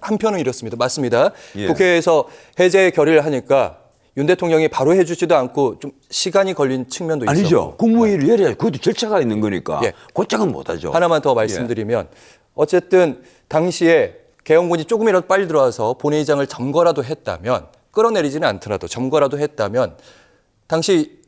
한편은 이렇습니다. 맞습니다. 예. 국회에서 해제 결의를 하니까 윤 대통령이 바로 해주지도 않고 좀 시간이 걸린 측면도 있었고. 아니죠. 국무회의를 열어야 그것도 절차가 있는 거니까 예. 곧장은 못하죠. 하나만 더 말씀드리면 어쨌든 당시에 계엄군이 조금이라도 빨리 들어와서 본회의장을 점거라도 했다면 끌어내리지는 않더라도 점거라도 했다면 당시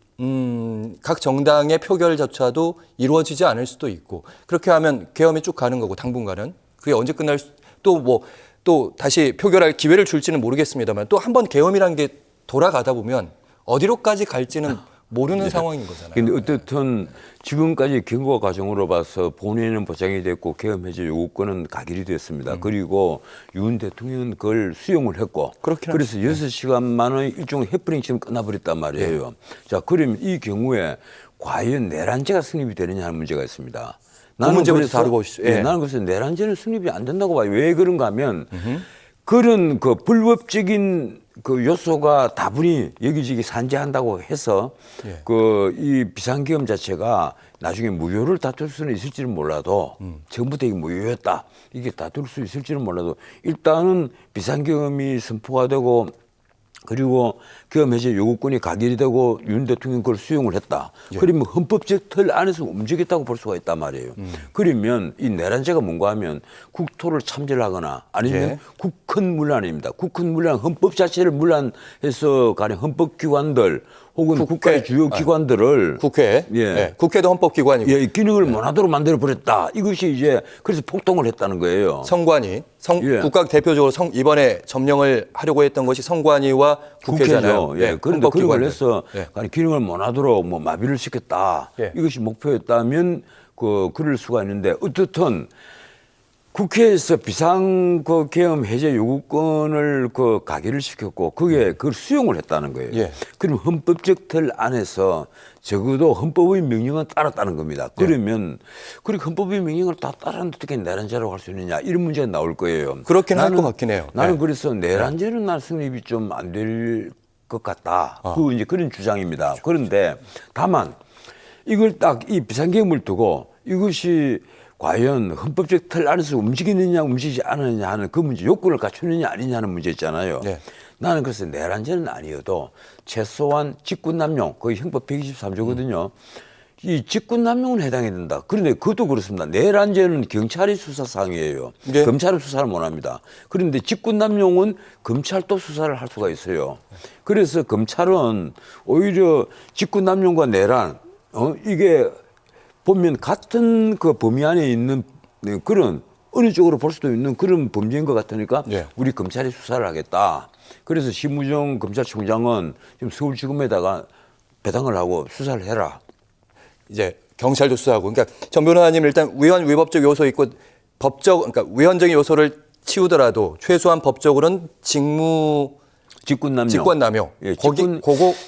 각 정당의 표결조차도 이루어지지 않을 수도 있고 그렇게 하면 계엄이 쭉 가는 거고 당분간은 그게 언제 끝날 또 다시 표결할 기회를 줄지는 모르겠습니다만 또 한 번 계엄이라는 게 돌아가다 보면 어디로까지 갈지는 모르는 상황인 거잖아요. 근데 어쨌든 지금까지 경과 과정으로 봐서 본회의는 보장이 됐고 계엄 해제 요구권은 가결이 됐습니다. 그리고 윤 대통령은 그걸 수용을 했고 그래서 6시간 만에 일종의 해프닝처럼 끝나버렸단 말이에요. 자, 그러면 이 경우에 과연 내란죄가 성립이 되느냐 하는 문제가 있습니다. 그 문제부터 다루고 오시죠. 예, 나는 그래서 내란죄는 성립이 안 된다고 봐요. 왜 그런가 하면 그런 그 불법적인 그 요소가 다분히 여기저기 산재한다고 해서 이 비상계엄 자체가 나중에 무효를 다툴 수는 있을지는 몰라도 처음부터 이게 무효였다 이게 다툴 수 있을지는 몰라도 일단은 비상계엄이 선포가 되고 그리고 계엄 해제 요구권이 가결이 되고 윤 대통령이 그걸 수용을 했다. 그러면 헌법적 틀 안에서 움직였다고 볼 수가 있단 말이에요. 그러면 이 내란죄가 뭔가 하면 국토를 참전하거나 아니면 국헌 문란입니다. 국헌 문란, 헌법 자체를 문란해서 가령 헌법기관들 혹은 국가의 주요 기관들을 국회, 국회도 헌법기관이고 예, 기능을 못하도록 만들어 버렸다. 이것이 이제 그래서 폭동을 했다는 거예요. 성관위, 국가 대표적으로 이번에 점령을 하려고 했던 것이 성관위와 국회잖아요. 국회죠. 예, 그런데 그걸 해서 기능을 못하도록 뭐 마비를 시켰다. 이것이 목표였다면 그럴 수가 있는데 어떻든 국회에서 비상계엄 해제 요구권을 가결을 시켰고 그걸 수용을 했다는 거예요. 그럼 헌법적 틀 안에서 적어도 헌법의 명령은 따랐다는 겁니다. 그러면 그리고 헌법의 명령을 다 따랐는데 어떻게 내란죄라고 할 수 있느냐 이런 문제가 나올 거예요. 그렇긴 할 것 같긴 해요. 나는 그래서 내란죄는 난 성립이 좀 안 될 것 같다. 이제 그런 주장입니다. 그런데 다만 이걸 딱 이 비상계엄을 두고 이것이 과연 헌법적 틀 안에서 움직이느냐 움직이지 않느냐 하는 그 문제 요건을 갖추느냐 아니냐 하는 문제 있잖아요. 나는 그래서 내란죄는 아니어도 최소한 직권남용 거의 형법 123조거든요. 이 직권남용은 해당이 된다. 그런데 그것도 그렇습니다. 내란죄는 경찰이 수사사항이에요. 검찰은 수사를 못합니다. 그런데 직권남용은 검찰도 수사를 할 수가 있어요. 그래서 검찰은 오히려 직권남용과 내란 이게 보면 같은 그 범위 안에 있는 그런 어느 쪽으로 볼 수도 있는 그런 범죄인 것 같으니까 우리 검찰이 수사를 하겠다. 그래서 심우정 검찰총장은 지금 서울지검에다가 배당을 하고 수사를 해라. 이제 경찰도 수사하고. 그러니까 전 변호사님 일단 위헌 위법적 요소 있고 그러니까 위헌적인 요소를 치우더라도 최소한 법적으로는 직권남용.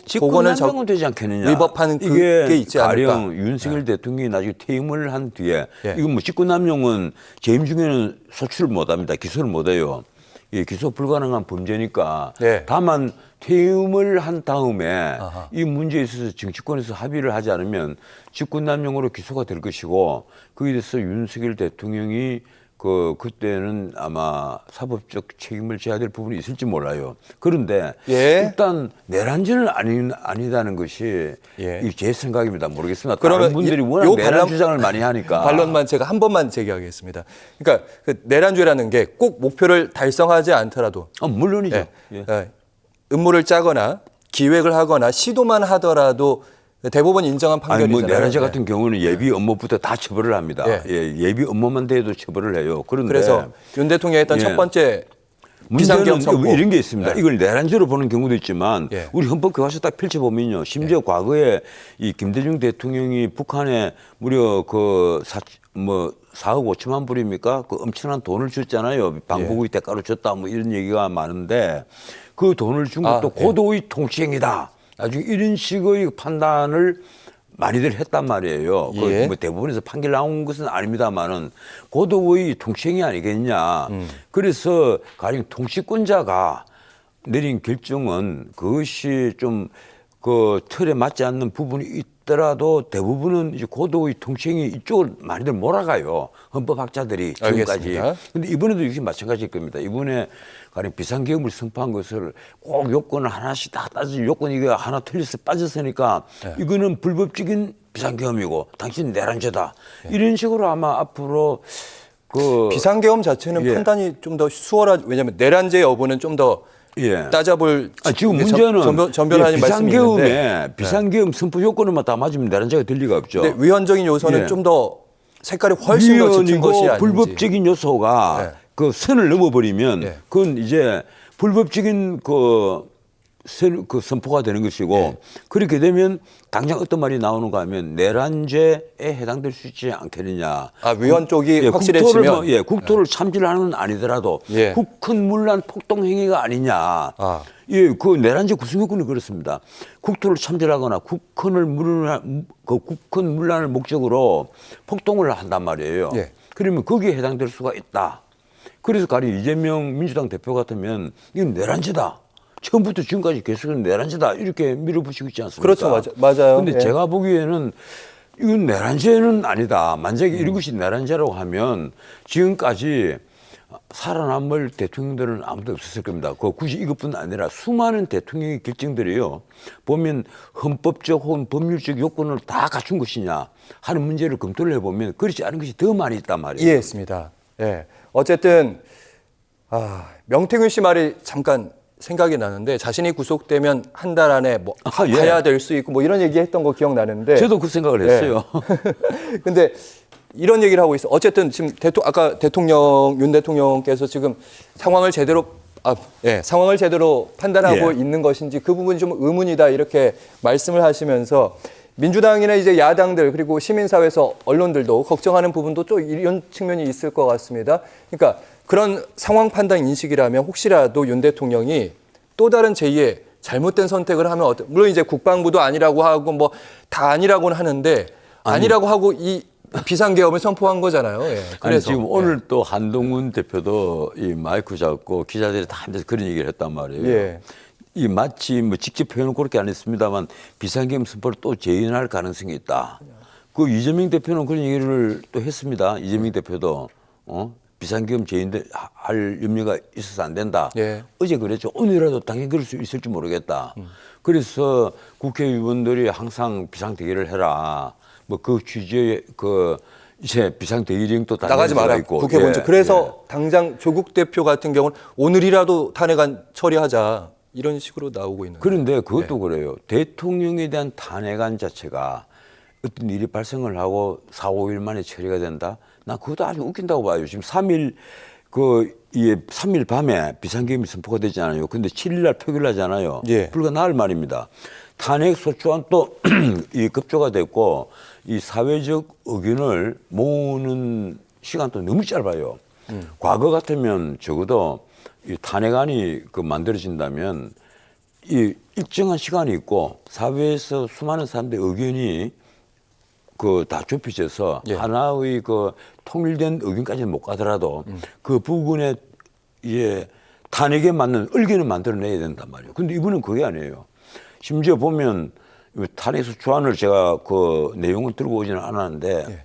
직권남용은 되지 않겠느냐. 위법한 그게 있지 않을까. 가령 윤석열 대통령이 나중에 퇴임을 한 뒤에 이건 뭐 직권남용은 재임 중에는 소출을 못합니다. 기소를 못해요. 기소 불가능한 범죄니까. 다만 퇴임을 한 다음에 이 문제에 있어서 정치권에서 합의를 하지 않으면 직권남용으로 기소가 될 것이고 거기에 대해서 윤석열 대통령이 그때는 아마 사법적 책임을 져야 될 부분이 있을지 몰라요. 그런데 일단 내란죄는 아니다는 것이 제 생각입니다. 모르겠습니다. 다른 분들이 워낙 내란 주장을 많이 하니까. 반론만 제가 한 번만 제기하겠습니다. 그러니까 그 내란죄라는 게 꼭 목표를 달성하지 않더라도 물론이죠. 음모를 짜거나 기획을 하거나 시도만 하더라도 대법원 인정한 판결이잖아요. 내란죄 같은 경우는 예비 업무부터 다 처벌을 합니다. 예비 업무만 돼도 처벌을 해요. 그런데 그래서 윤 대통령이 했던 첫 번째 비상계엄 문제는 선포. 이런 게 있습니다. 네. 이걸 내란죄로 보는 경우도 있지만 예. 우리 헌법 교과서 딱 펼쳐보면요. 심지어 과거에 이 김대중 대통령이 북한에 무려 그 4억 5천만 불입니까? 그 엄청난 돈을 줬잖아요. 방북의 대가로 줬다 뭐 이런 얘기가 많은데 그 돈을 준 것도 고도의 통치행위다. 나중에 이런 식의 판단을 많이들 했단 말이에요. 예. 그 뭐 대부분에서 판결 나온 것은 아닙니다만은 고도의 통치행위 아니겠냐. 그래서 가령 통치권자가 내린 결정은 그것이 좀 그 틀에 맞지 않는 부분이 있더라도 대부분은 이제 고도의 통치행위 이쪽을 많이들 몰아가요. 헌법학자들이 지금까지. 알겠습니다. 근데 이번에도 역시 마찬가지일 겁니다. 이번에 가령 비상계엄을 선포한 것을 꼭 요건을 하나씩 다 따지고 요건이 이게 하나 틀려서 빠졌으니까 이거는 불법적인 비상계엄이고 당신 내란죄다. 이런 식으로 아마 앞으로 그 비상계엄 자체는 예. 판단이 좀 더 수월하죠. 왜냐하면 내란죄 여부는 좀 더 예. 따져볼 지금 문제는 전변하는 말씀이 있는데 비상계엄 선포 요건만 다 맞으면 내란죄가 될 리가 없죠. 근데 위헌적인 요소는 예. 좀 더 색깔이 훨씬 더 짙은 것이 위헌이고 아닌지. 불법적인 요소가 예. 그 선을 넘어버리면 예. 그건 이제 불법적인 그 선포가 되는 것이고 예. 그렇게 되면 당장 어떤 말이 나오는가 하면 내란죄에 해당될 수 있지 않겠느냐. 위헌 쪽이 예, 확실해지면 국토를 참지하는 건 아니더라도 예. 국헌문란 폭동 행위가 아니냐. 예, 그 내란죄 구성요건이 그렇습니다. 국토를 참지하거나 국헌문란을 목적으로 폭동을 한단 말이에요. 예. 그러면 거기에 해당될 수가 있다. 그래서 가령 이재명 민주당 대표 같으면 이건 내란죄다. 처음부터 지금까지 계속해서 내란죄다. 이렇게 밀어붙이고 있지 않습니까? 그렇죠. 맞아요. 근데 예. 제가 보기에는 이건 내란죄는 아니다. 만약에 이런 것이 내란죄라고 하면 지금까지 살아남을 대통령들은 아무도 없었을 겁니다. 굳이 이것뿐 아니라 수많은 대통령의 결정들이요. 보면 헌법적 혹은 법률적 요건을 다 갖춘 것이냐 하는 문제를 검토를 해보면 그렇지 않은 것이 더 많이 있단 말이에요. 이해했습니다. 예. 어쨌든 명태균 씨 말이 잠깐 생각이 나는데 자신이 구속되면 한 달 안에 뭐 예. 가야 될 수 있고 뭐 이런 얘기했던 거 기억나는데. 저도 그 생각을 했어요. 근데 이런 얘기를 하고 있어. 어쨌든 지금 아까 윤 대통령께서 지금 상황을 제대로 판단하고 예. 있는 것인지 그 부분이 좀 의문이다 이렇게 말씀을 하시면서 민주당이나 이제 야당들 그리고 시민사회에서 언론들도 걱정하는 부분도 또 이런 측면이 있을 것 같습니다. 그러니까 그런 상황 판단 인식이라면 혹시라도 윤 대통령이 또 다른 제2의 잘못된 선택을 하면 물론 이제 국방부도 아니라고 하고 뭐 다 아니라고는 하는데 아니라고 하고 이 비상계엄을 선포한 거잖아요. 예. 그래서 지금 오늘 또 한동훈 대표도 이 마이크 잡고 기자들이 다 앉아서 그런 얘기를 했단 말이에요. 예. 이 마치 뭐 직접 표현은 그렇게 안 했습니다만 비상계엄 선포를 또 재연할 가능성이 있다. 그 이재명 대표는 그런 얘기를 또 했습니다. 이재명 대표도 비상계엄 재연할 염려가 있어서 안 된다. 예. 어제 그랬죠. 오늘이라도 당연히 그럴 수 있을지 모르겠다. 그래서 국회의원들이 항상 비상대기를 해라. 뭐 그 취지의 이제 비상대기령도 나가지 마라. 있고. 국회 본청. 그래서 당장 조국 대표 같은 경우는 오늘이라도 탄핵안 처리하자. 이런 식으로 나오고 있는. 그런데 그것도 그래요. 대통령에 대한 탄핵안 자체가 어떤 일이 발생을 하고 4, 5일 만에 처리가 된다? 난 그것도 아주 웃긴다고 봐요. 지금 3일 3일 밤에 비상계엄이 선포가 되잖아요. 근데 7일 날 표결하잖아요. 예. 불과 나흘 만입니다. 탄핵 소추안 또 이 급조가 됐고 이 사회적 의견을 모으는 시간도 너무 짧아요. 과거 같으면 적어도 이 탄핵안이 만들어진다면 이 일정한 시간이 있고 사회에서 수많은 사람들의 의견이 다 좁혀져서 예. 하나의 통일된 의견까지는 못 가더라도 그 부분에 이제 탄핵에 맞는 의견을 만들어내야 된단 말이에요. 근데 이분은 그게 아니에요. 심지어 보면 탄핵 소추안을 제가 그 내용을 들고 오지는 않았는데 예.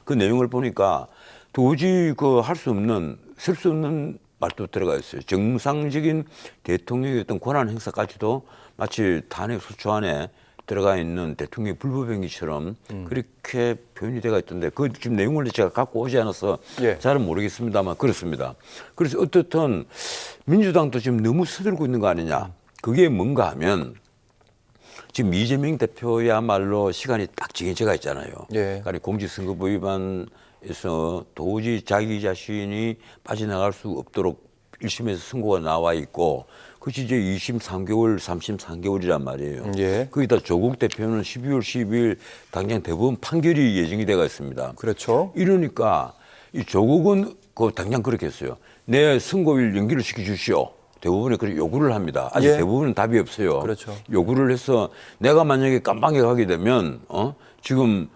그 내용을 보니까 도저히 할 수 없는 쓸 수 없는 말도 들어가 있어요. 정상적인 대통령의 어떤 권한 행사까지도 마치 탄핵 소추안에 들어가 있는 대통령의 불법행위처럼 그렇게 표현이 되어 있던데 그 지금 내용을 제가 갖고 오지 않아서 예. 잘은 모르겠습니다만 그렇습니다. 그래서 어떻든 민주당도 지금 너무 서들고 있는 거 아니냐. 그게 뭔가 하면 지금 이재명 대표야말로 시간이 딱 정해져가 있잖아요. 예. 그러니까 공직선거법 위반에서 도저히 자기 자신이 빠져나갈 수 없도록 1심에서 선고가 나와 있고 그것이 이제 23개월, 33개월이란 말이에요. 예. 거기다 조국 대표는 12월 12일 당장 대법원 판결이 예정이 되어 있습니다. 그렇죠. 이러니까 이 조국은 그 당장 그렇게 했어요. 내 선고일 연기를 시켜주시오. 대부분에 그렇게 요구를 합니다. 아직 예. 대부분은 답이 없어요. 그렇죠. 요구를 해서 내가 만약에 깜방에 가게 되면 지금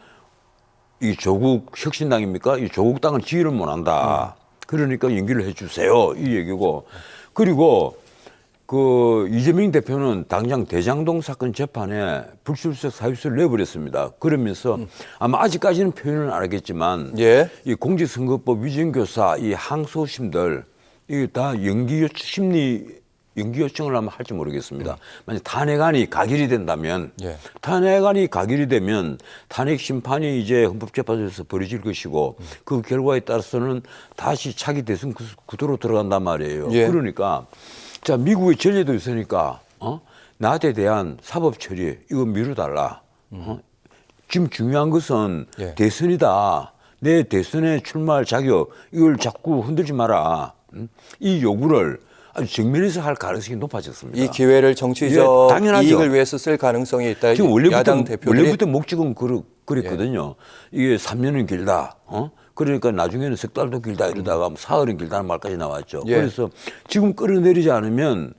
이 조국 혁신당입니까? 이 조국 당은 지휘를 못한다. 그러니까 연기를 해주세요. 이 얘기고 그리고 그 이재명 대표는 당장 대장동 사건 재판에 불출석 사유서를 내버렸습니다. 그러면서 아마 아직까지는 표현은 안 하겠지만 예. 이 공직선거법 위정교사 이 항소심들 이게 다 연기 요청을 하면 할지 모르겠습니다. 만약 탄핵안이 가결이 된다면 예. 탄핵안이 가결이 되면 탄핵 심판이 이제 헌법재판소에서 벌어질 것이고 그 결과에 따라서는 다시 차기 대선 구도로 들어간단 말이에요. 예. 그러니까 자 미국의 전례도 있으니까 나한테 대한 사법 처리 이거 미루달라. 지금 중요한 것은 예. 대선이다. 내 대선에 출마할 자격 이걸 자꾸 흔들지 마라. 이 요구를 아주 정면에서 할 가능성이 높아졌습니다. 이 기회를 정치적 예, 당연하죠. 이익을 위해서 쓸 가능성이 있다. 지금 야당 대표들이 원래부터 목적은 그랬거든요. 이게 3년은 길다. 그러니까 나중에는 석 달도 길다 이러다가 사흘은 길다는 말까지 나왔죠. 예. 그래서 지금 끌어내리지 않으면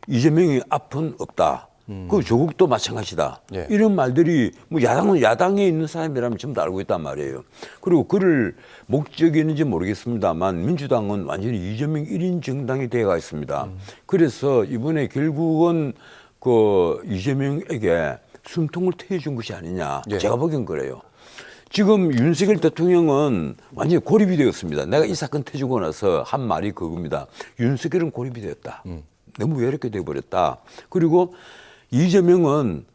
이재명이 앞은 없다. 그 조국도 마찬가지다. 예. 이런 말들이 뭐 야당에 있는 사람이라면 전부 다 알고 있단 말이에요. 그리고 그를 목적이 있는지 모르겠습니다만 민주당은 완전히 이재명 1인 정당이 되어가 있습니다. 그래서 이번에 결국은 그 이재명에게 숨통을 트여준 것이 아니냐. 예. 제가 보기엔 그래요. 지금 윤석열 대통령은 완전히 고립이 되었습니다. 내가 이 사건 터지고 나서 한 말이 그겁니다. 윤석열은 고립이 되었다. 너무 외롭게 되어버렸다. 그리고 이재명은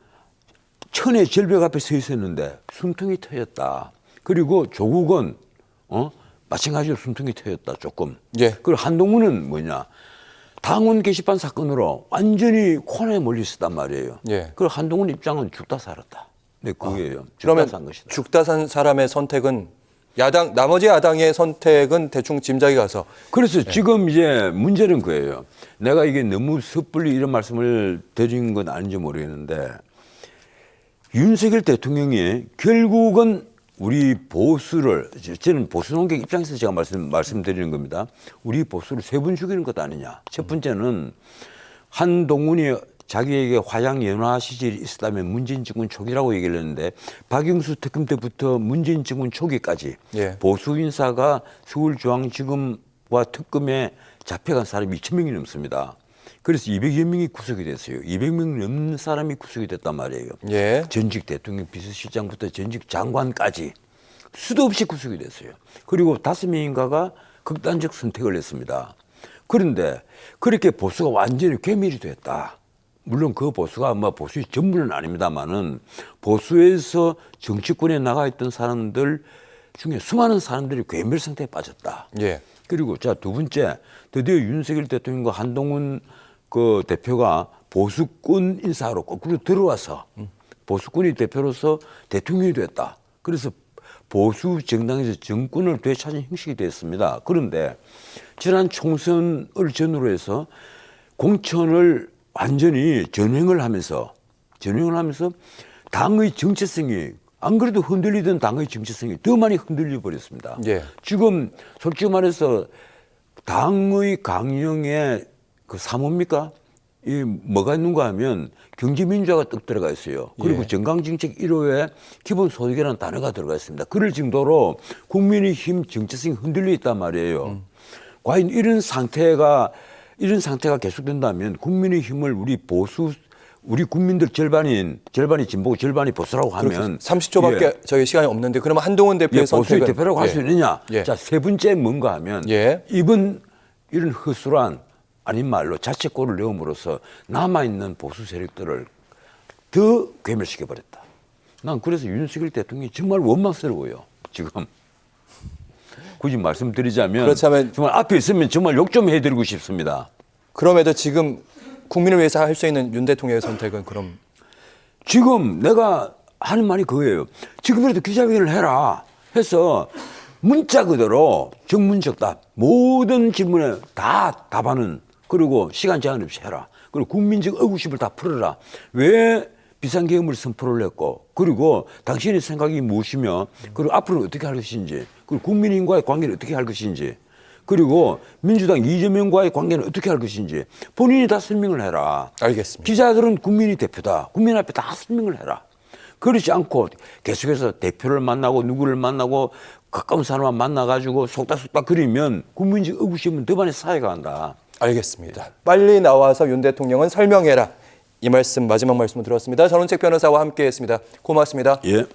천의 절벽 앞에 서 있었는데 숨통이 트였다. 그리고 조국은 마찬가지로 숨통이 트였다. 조금. 예. 그리고 한동훈은 뭐냐. 당원 게시판 사건으로 완전히 코너에 몰려 있었단 말이에요. 예. 그리고 한동훈 입장은 죽다 살았다. 네, 그거예요. 죽다 그러면 산 것이다. 죽다 산 사람의 선택은 나머지 야당의 선택은 대충 짐작이 가서 그래서 지금 이제 문제는 그예요. 내가 이게 너무 섣불리 이런 말씀을 드린 건 아닌지 모르겠는데 윤석열 대통령이 결국은 우리 보수를 저는 보수 논객 입장에서 제가 말씀드리는 겁니다. 우리 보수를 세 번 죽이는 것 아니냐. 첫 번째는 한동훈이 자기에게 화양 연화 시절이 있었다면 문재인 정권 초기라고 얘기를 했는데 박영수 특검 때부터 문재인 정권 초기까지 예. 보수 인사가 서울중앙지검과 특검에 잡혀간 사람이 2,000명이 넘습니다. 그래서 200여 명이 구속이 됐어요. 200명 넘는 사람이 구속이 됐단 말이에요. 예. 전직 대통령 비서실장부터 전직 장관까지 수도 없이 구속이 됐어요. 그리고 5명인가가 극단적 선택을 했습니다. 그런데 그렇게 보수가 완전히 괴멸이 됐다. 물론 그 보수가 아마 보수의 전부는 아닙니다만은 보수에서 정치권에 나가 있던 사람들 중에 수많은 사람들이 괴멸 상태에 빠졌다. 예. 그리고 자, 두 번째, 드디어 윤석열 대통령과 한동훈 그 대표가 보수권 인사로 거꾸로 들어와서 보수권이 대표로서 대통령이 됐다. 그래서 보수 정당에서 정권을 되찾은 형식이 됐습니다. 그런데 지난 총선을 전후로 해서 공천을 완전히 전횡을 하면서 당의 정체성이 안 그래도 흔들리던 당의 정체성이 더 많이 흔들려 버렸습니다. 예. 지금 솔직히 말해서 당의 강령에 그 사모입니까? 이 뭐가 있는가 하면 경제민주화가 떡 들어가 있어요. 그리고 예. 정강정책 1호에 기본소득이라는 단어가 들어가 있습니다. 그럴 정도로 국민의힘 정체성이 흔들려 있단 말이에요. 과연 이런 상태가 계속된다면 국민의힘을 우리 국민들 절반이 진보고 절반이 보수라고 하면 30초밖에 저희 시간이 없는데 그러면 한동훈 대표의 보수의 선택은 대표라고 할 수 있느냐? 예. 자, 세 번째 뭔가 하면 예. 이번 이런 허술한 아닌 말로 자책골을 넣음으로써 남아있는 보수 세력들을 더 괴멸시켜버렸다. 난 그래서 윤석열 대통령이 정말 원망스러워요. 지금. 굳이 말씀드리자면 그렇다면 정말 앞에 있으면 정말 욕 좀 해드리고 싶습니다. 그럼에도 지금 국민을 위해서 할 수 있는 윤 대통령의 선택은 그럼 지금 내가 하는 말이 그거예요. 지금이라도 기자회견을 해라 해서 문자 그대로 정문적답 모든 질문에 다 답하는 그리고 시간 제한 없이 해라. 그리고 국민적 의구심을 다 풀어라. 왜 비상계엄을 선포를 했고 그리고 당신의 생각이 무엇이며 그리고 앞으로 어떻게 할 것인지 그리고 국민과의 관계를 어떻게 할 것인지 그리고 민주당 이재명과의 관계는 어떻게 할 것인지 본인이 다 설명을 해라. 알겠습니다. 기자들은 국민이 대표다. 국민 앞에 다 설명을 해라. 그렇지 않고 계속해서 대표를 만나고 누구를 만나고 가까운 사람만 만나가지고 속닥속닥 그리면 국민적 의구심은 더 많이 쌓여간다. 알겠습니다. 빨리 나와서 윤 대통령은 설명해라. 이 말씀 마지막 말씀을 들었습니다. 전원책 변호사와 함께했습니다. 고맙습니다. 예.